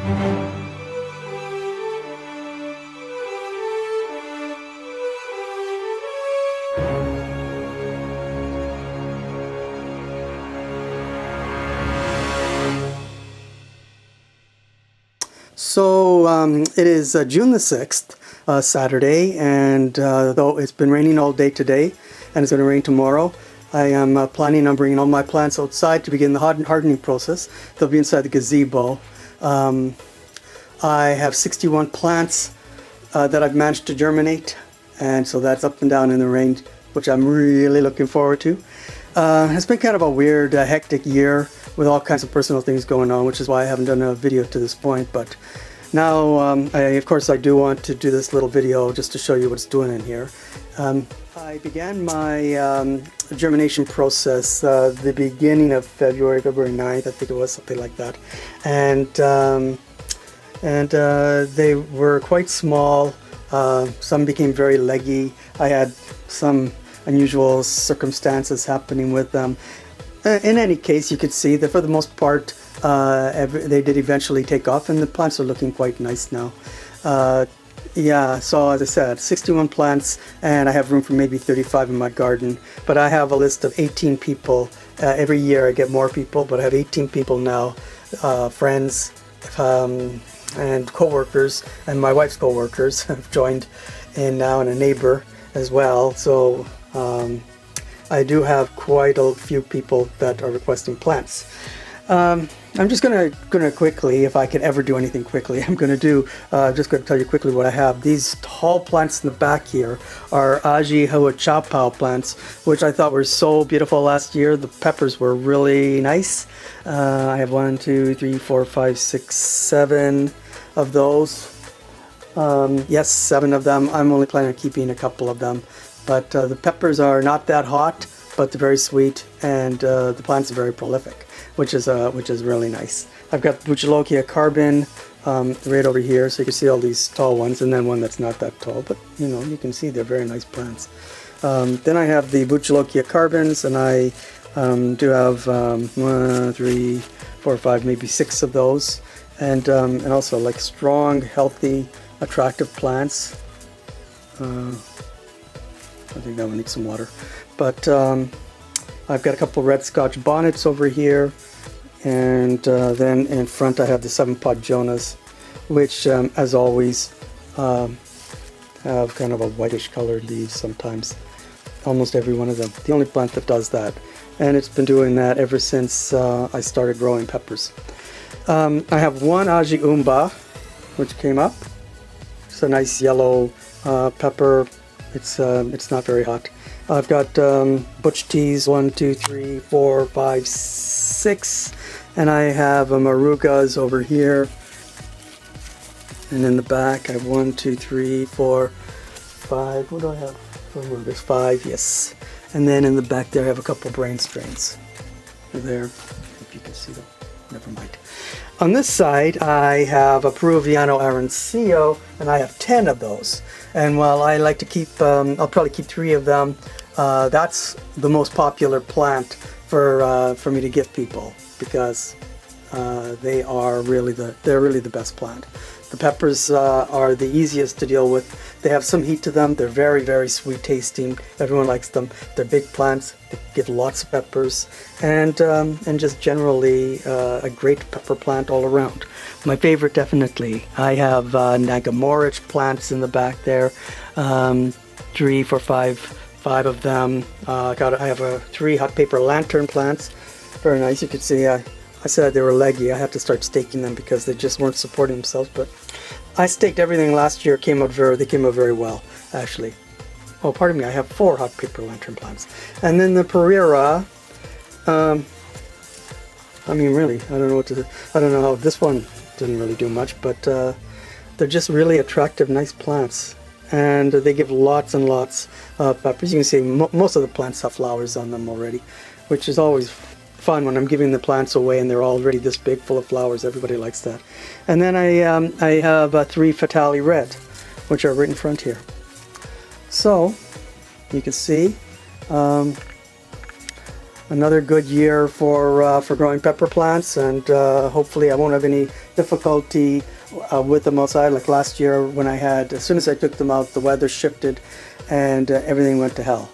So it is June the 6th, Saturday, and though it's been raining all day today and it's going to rain tomorrow, I am planning on bringing all my plants outside to begin the hardening process. They'll be inside the gazebo. I have 61 plants that I've managed to germinate, and so that's up and down in the rain, which I'm really looking forward to. It's been kind of a weird, hectic year with all kinds of personal things going on, which is why I haven't done a video to this point. But now, of course, I do want to do this little video just to show you what's doing in here. I began my germination process the beginning of February 9th, I think it was, something like that. And they were quite small. Some became very leggy. I had some unusual circumstances happening with them. In any case, you could see that for the most part they did eventually take off, and the plants are looking quite nice now. Yeah, so as I said, 61 plants, and I have room for maybe 35 in my garden, but I have a list of 18 people. Every year I get more people, but I have 18 people now, friends and co-workers, and my wife's co-workers have joined in now, and a neighbor as well. So I do have quite a few people that are requesting plants. I'm just gonna quickly, if I can ever do anything quickly, I'm just gonna tell you quickly what I have. These tall plants in the back here are Aji Huachapao plants, which I thought were so beautiful last year. The peppers were really nice. I have 1, 2, 3, 4, 5, 6, 7 of those. Yes, 7 of them. I'm only planning on keeping a couple of them. But the peppers are not that hot, but they're very sweet, and the plants are very prolific, which is really nice. I've got Buchalokia carbon right over here, so you can see all these tall ones, and then one that's not that tall, but you know, you can see they're very nice plants. Then I have the Buchalokia carbons, and I do have 1, 3, 4, 5, maybe 6 of those, and also like strong, healthy, attractive plants. I think that one needs some water. But I've got a couple red Scotch bonnets over here, and then in front I have the 7-pot Jonas, which as always have kind of a whitish colored leaves sometimes. Almost every one of them. The only plant that does that, and it's been doing that ever since I started growing peppers. I have one Aji Umba, which came up. It's a nice yellow pepper. It's not very hot. I've got butch teas, 1, 2, 3, 4, 5, 6, and I have marugas over here. And in the back I have 1, 2, 3, 4, 5. What do I have for marugas? 5, yes. And then in the back there I have a couple brain strains. They're there, if you can see them. Never mind. On this side I have a Peruviano Arancillo, and I have 10 of those. And while I like to keep, I'll probably keep 3 of them. That's the most popular plant for me to give people, because they're really the best plant. The peppers are the easiest to deal with. They have some heat to them. They're very, very sweet tasting. Everyone likes them. They're big plants. They give lots of peppers, and just generally a great pepper plant all around. My favorite, definitely. I have Nagamorich plants in the back there. 3, 4, 5 of them. I have 3 hot paper lantern plants. Very nice. You can see I said they were leggy. I had to start staking them because they just weren't supporting themselves, but I staked everything last year. They came out very well, actually. Oh, pardon me, I have 4 hot paper lantern plants. And then the Pereira, I mean, really, I don't know how this one didn't really do much, but they're just really attractive, nice plants. And they give lots and lots of peppers. You can see most of the plants have flowers on them already, which is always fun when I'm giving the plants away and they're already this big, full of flowers. Everybody likes that. And then I have 3 Fatali Red, which are right in front here. So you can see another good year for growing pepper plants, and hopefully I won't have any difficulty with them outside. Like last year when I had, as soon as I took them out, the weather shifted and everything went to hell.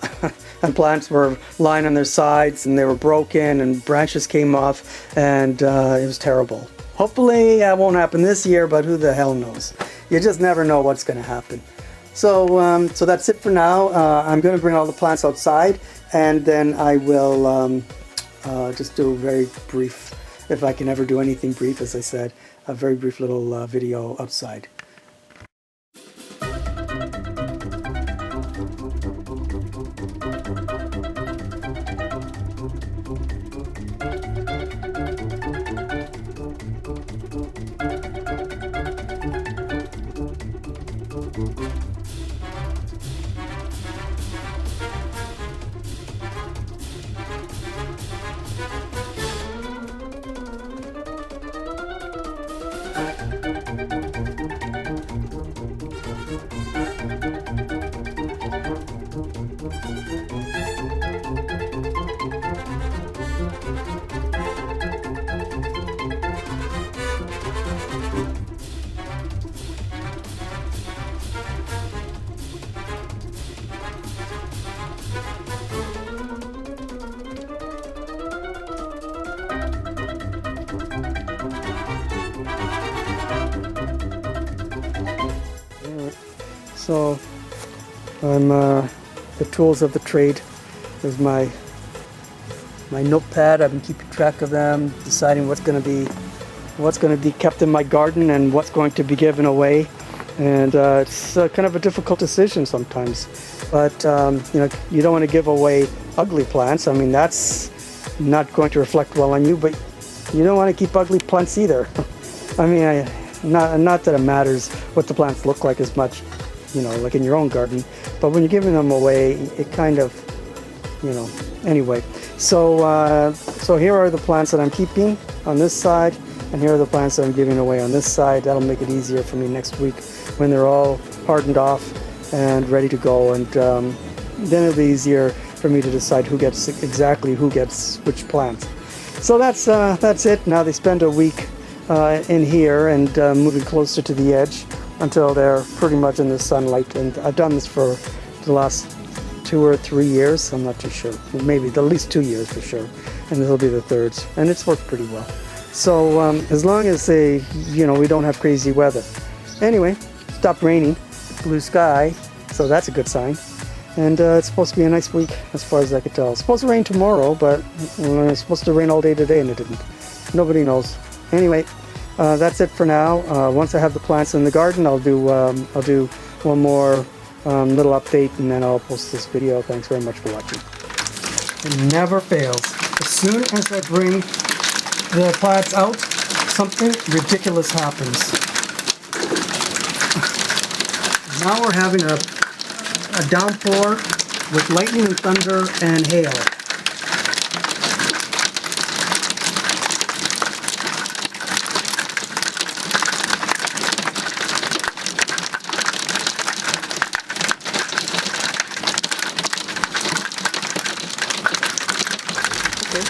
And plants were lying on their sides and they were broken and branches came off, and it was terrible. Hopefully that won't happen this year, but who the hell knows? You just never know what's going to happen. So so that's it for now. I'm going to bring all the plants outside, and then I will just do a very brief, if I can ever do anything brief, as I said, a very brief little video outside. So I'm the tools of the trade. There's my notepad. I've been keeping track of them, deciding what's going to be kept in my garden and what's going to be given away. And it's kind of a difficult decision sometimes. But you know, you don't want to give away ugly plants. I mean, that's not going to reflect well on you. But you don't want to keep ugly plants either. I mean, not that it matters what the plants look like as much, you know, like in your own garden, but when you're giving them away, it kind of, you know, anyway. So so here are the plants that I'm keeping on this side, and here are the plants that I'm giving away on this side. That'll make it easier for me next week when they're all hardened off and ready to go, and then it'll be easier for me to decide who gets which plants. So that's it. Now they spend a week in here and moving closer to the edge until they're pretty much in the sunlight. And I've done this for the last 2 or 3 years. I'm not too sure. Maybe at least 2 years for sure. And this will be the third. And it's worked pretty well. So as long as you know, we don't have crazy weather. Anyway, stopped raining, blue sky. So that's a good sign. And it's supposed to be a nice week as far as I could tell. It's supposed to rain tomorrow, but it's supposed to rain all day today and it didn't. Nobody knows. Anyway, that's it for now. Once I have the plants in the garden, I'll do one more little update, and then I'll post this video. Thanks very much for watching. It never fails. As soon as I bring the plants out, something ridiculous happens. Now we're having a downpour with lightning and thunder and hail.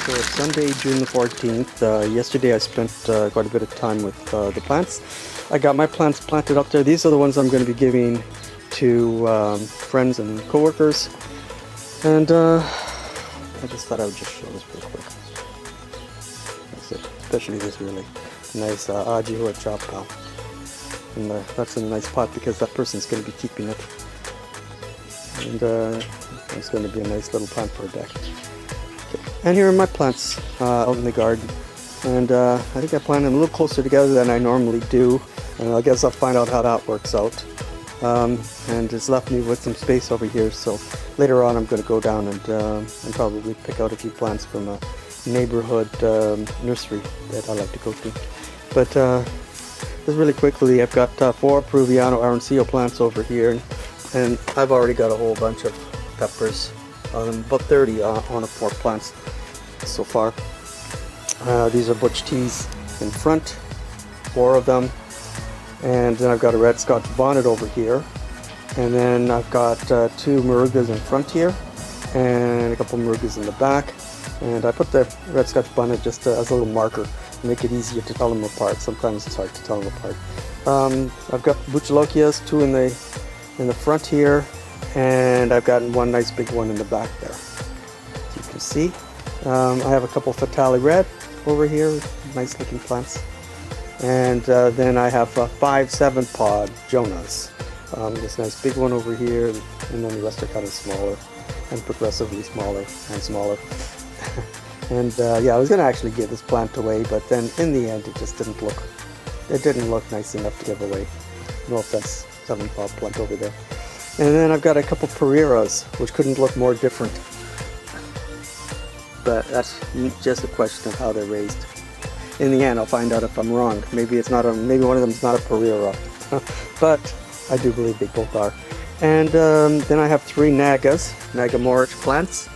So it's Sunday, June the 14th. Yesterday I spent quite a bit of time with the plants. I got my plants planted up there. These are the ones I'm going to be giving to friends and coworkers. And I just thought I would just show this real quick. That's it. Especially this really nice Ajiho Chapao. And that's in a nice pot because that person's going to be keeping it. And it's going to be a nice little plant for a deck. And here are my plants out in the garden, and I think I planted them a little closer together than I normally do, and I guess I'll find out how that works out. And it's left me with some space over here, so later on I'm going to go down and probably pick out a few plants from a neighborhood nursery that I like to go to. But just really quickly, I've got 4 Peruviano Arancillo plants over here, and I've already got a whole bunch of peppers. About 30 on the 4 plants so far. These are Butch Teas in front, 4 of them, and then I've got a red Scotch bonnet over here, and then I've got 2 Morugas in front here, and a couple Morugas in the back, and I put the red Scotch bonnet just as a little marker make it easier to tell them apart. Sometimes it's hard to tell them apart. I've got Buchalokias, 2 in the front here, and I've got one nice big one in the back there. As you can see, I have a couple Fatali Red over here, nice looking plants, and then I have 5 7-pod Jonas. This nice big one over here, and then the rest are kind of smaller and progressively smaller and smaller. And yeah, I was going to actually give this plant away, but then in the end it just didn't look nice enough to give away. No offense, 7-pod plant over there. And then I've got a couple Pereiras, which couldn't look more different. But that's just a question of how they're raised. In the end, I'll find out if I'm wrong. Maybe it's not maybe one of them is not a Pereira, but I do believe they both are. And then I have 3 Nagas, Nagamorich plants.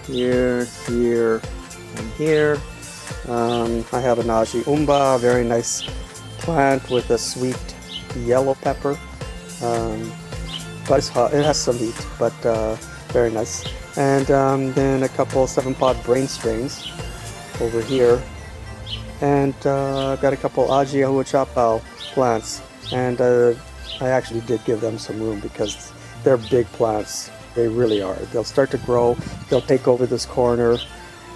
Here, here, and here. I have an Aji Umba, a very nice plant with a sweet yellow pepper. But it has some heat, but very nice. And then a couple 7-pod brain strains over here. And I've got a couple Aji Ahuachapao plants. And I actually did give them some room because they're big plants. They really are. They'll start to grow, they'll take over this corner,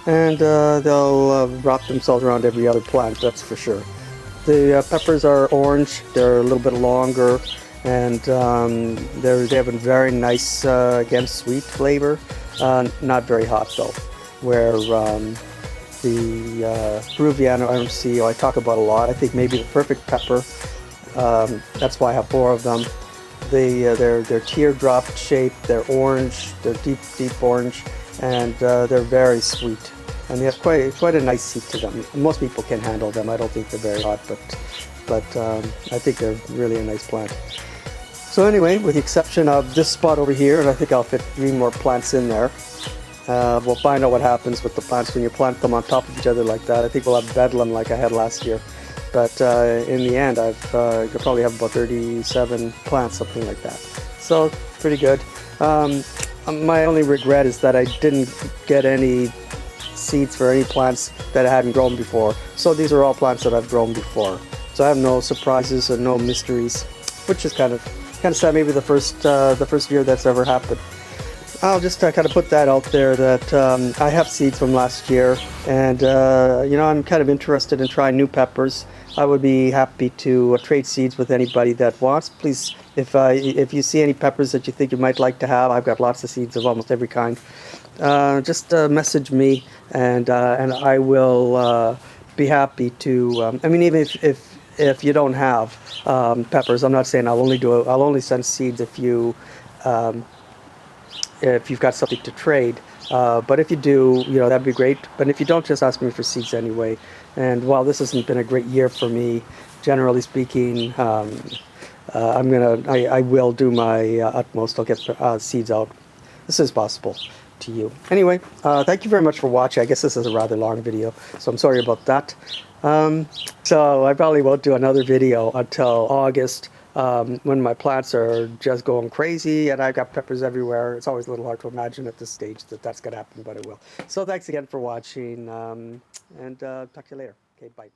and they'll wrap themselves around every other plant, that's for sure. The peppers are orange, they're a little bit longer, and they have a very nice, again, sweet flavor. Not very hot though, where the Peruviano MCO I talk about a lot. I think maybe the perfect pepper. That's why I have 4 of them. They're teardrop shaped, they're orange, they're deep orange, and they're very sweet. And they have quite a nice heat to them. Most people can handle them. I don't think they're very hot, but I think they're really a nice plant. So anyway, with the exception of this spot over here, and I think I'll fit 3 more plants in there. We'll find out what happens with the plants when you plant them on top of each other like that. I think we'll have bedlam like I had last year. But in the end, I could probably have about 37 plants, something like that. So, pretty good. My only regret is that I didn't get any seeds for any plants that I hadn't grown before. So these are all plants that I've grown before. So I have no surprises and no mysteries, which is kind of sad. Maybe the first year that's ever happened. I'll just kind of put that out there that I have seeds from last year, and you know, I'm kind of interested in trying new peppers. I would be happy to trade seeds with anybody that wants. Please, if you see any peppers that you think you might like to have, I've got lots of seeds of almost every kind. Just message me, and I will be happy to. I mean, even if you don't have peppers, I'm not saying I'll only send seeds if you've got something to trade. But if you do, you know, that'd be great. But if you don't, just ask me for seeds anyway. And while this hasn't been a great year for me, generally speaking, I will do my utmost. I'll get seeds out as soon as possible to you. Anyway, thank you very much for watching. I guess this is a rather long video, so I'm sorry about that. So I probably won't do another video until August. When my plants are just going crazy and I've got peppers everywhere. It's always a little hard to imagine at this stage that that's going to happen, but it will. So thanks again for watching, and talk to you later. Okay, bye.